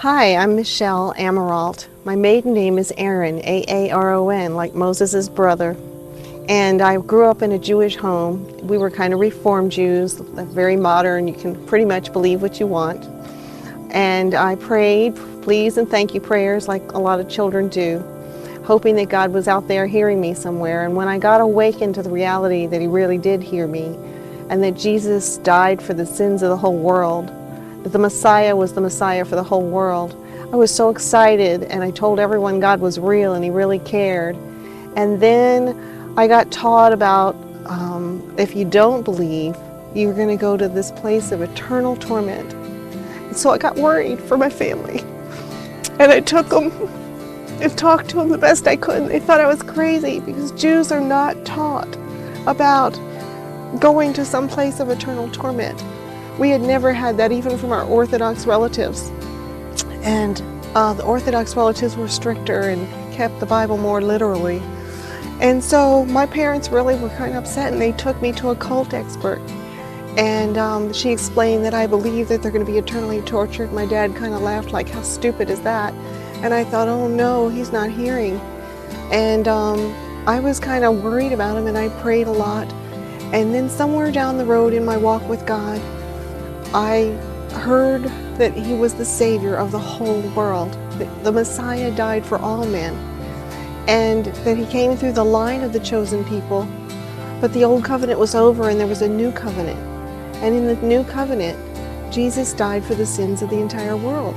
Hi, I'm Michelle Amirault. My maiden name is Aaron, A-A-R-O-N, like Moses' brother. And I grew up in a Jewish home. We were kind of Reform Jews, very modern. You can pretty much believe what you want. And I prayed please and thank you prayers like a lot of children do, hoping that God was out there hearing me somewhere. And when I got awakened to the reality that He really did hear me, and that Jesus died for the sins of the whole world, that the Messiah was the Messiah for the whole world, I was so excited, and I told everyone God was real and He really cared. And then I got taught about if you don't believe, you're going to go to this place of eternal torment. And so I got worried for my family, and I took them and talked to them the best I could. They thought I was crazy because Jews are not taught about going to some place of eternal torment. We had never had that even from our Orthodox relatives. And the Orthodox relatives were stricter and kept the Bible more literally. And so my parents really were kind of upset, and they took me to a cult expert. And she explained that I believe that they're going to be eternally tortured. My dad kind of laughed like, how stupid is that? And I thought, oh no, he's not hearing. And I was kind of worried about him, and I prayed a lot. And then somewhere down the road in my walk with God, I heard that He was the Savior of the whole world, that the Messiah died for all men, and that He came through the line of the chosen people, but the old covenant was over and there was a new covenant. And in the new covenant, Jesus died for the sins of the entire world.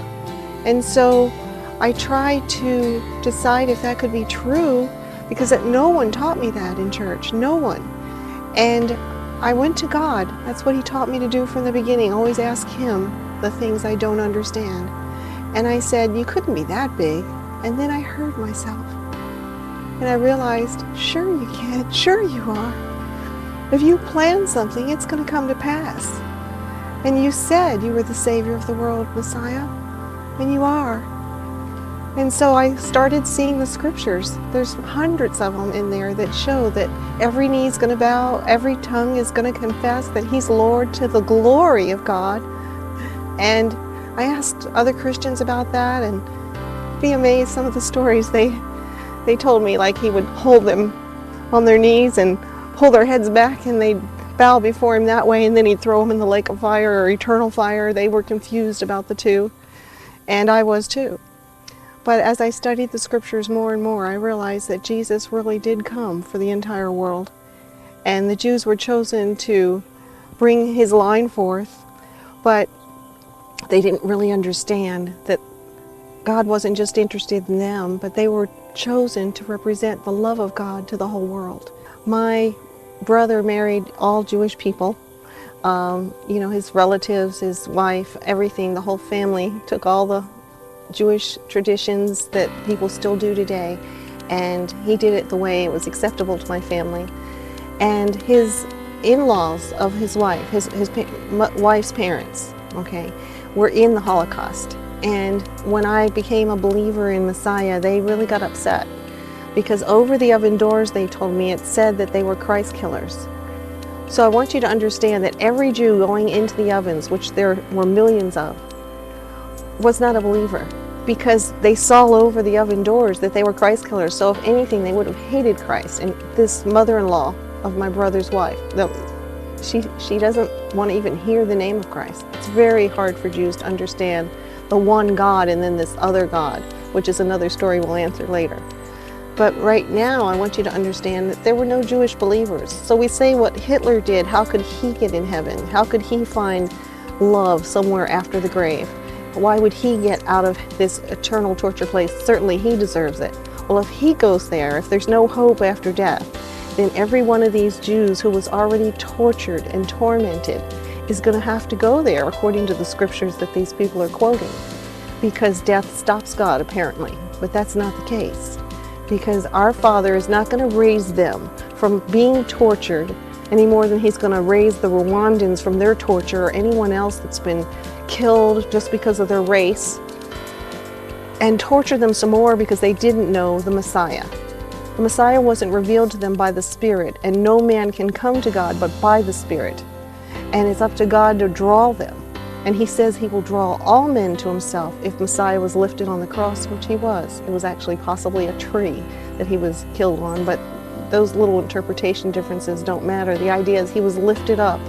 And so I tried to decide if that could be true, because no one taught me that in church, no one. And I went to God. That's what He taught me to do from the beginning. Always ask Him the things I don't understand. And I said, you couldn't be that big. And then I heard myself. And I realized, sure you can, sure you are. If you plan something, it's going to come to pass. And you said you were the Savior of the world, Messiah, and you are. And so I started seeing the scriptures. There's hundreds of them in there that show that every knee is going to bow, every tongue is going to confess that He's Lord to the glory of God. And I asked other Christians about that, and be amazed some of the stories they told me, like He would hold them on their knees and pull their heads back, and they'd bow before Him that way, and then He'd throw them in the lake of fire or eternal fire. They were confused about the two, and I was too. But as I studied the scriptures more and more, I realized that Jesus really did come for the entire world. And the Jews were chosen to bring His line forth, but they didn't really understand that God wasn't just interested in them, but they were chosen to represent the love of God to the whole world. My brother married all Jewish people. His relatives, his wife, everything, the whole family took all the Jewish traditions that people still do today, and he did it the way it was acceptable to my family. And his in-laws of his wife, his wife's parents, were in the Holocaust. And when I became a believer in Messiah, they really got upset, because over the oven doors, they told me, it said that they were Christ killers. So I want you to understand that every Jew going into the ovens, which there were millions of, was not a believer, because they saw over the oven doors that they were Christ killers. So if anything, they would have hated Christ. And this mother-in-law of my brother's wife, she doesn't want to even hear the name of Christ. It's very hard for Jews to understand the one God and then this other God, which is another story we'll answer later. But right now, I want you to understand that there were no Jewish believers. So we say what Hitler did, how could he get in heaven? How could he find love somewhere after the grave? Why would he get out of this eternal torture place? Certainly he deserves it. Well, if he goes there, if there's no hope after death, then every one of these Jews who was already tortured and tormented is going to have to go there, according to the scriptures that these people are quoting, because death stops God, apparently. But that's not the case, because our Father is not going to raise them from being tortured any more than He's going to raise the Rwandans from their torture, or anyone else that's been killed just because of their race, and torture them some more because they didn't know the Messiah. The Messiah wasn't revealed to them by the Spirit, and no man can come to God but by the Spirit. And it's up to God to draw them. And he says he will draw all men to himself if Messiah was lifted on the cross, which he was. It was actually possibly a tree that he was killed on, but those little interpretation differences don't matter. The idea is he was lifted up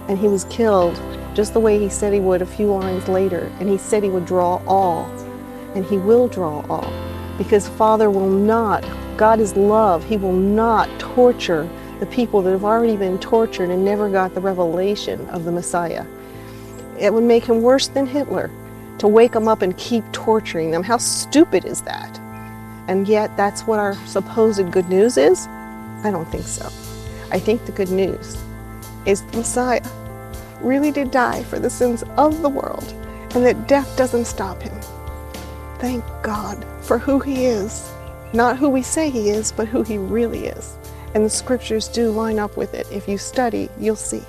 and he was killed just the way he said he would a few lines later. And he said he would draw all, and he will draw all, because Father will not, God is love, he will not torture the people that have already been tortured and never got the revelation of the Messiah. It would make him worse than Hitler to wake them up and keep torturing them. How stupid is that? And yet that's what our supposed good news is? I don't think so. I think the good news is the Messiah really did die for the sins of the world, and that death doesn't stop him. Thank God for who he is. Not who we say he is, but who he really is. And the scriptures do line up with it. If you study, you'll see.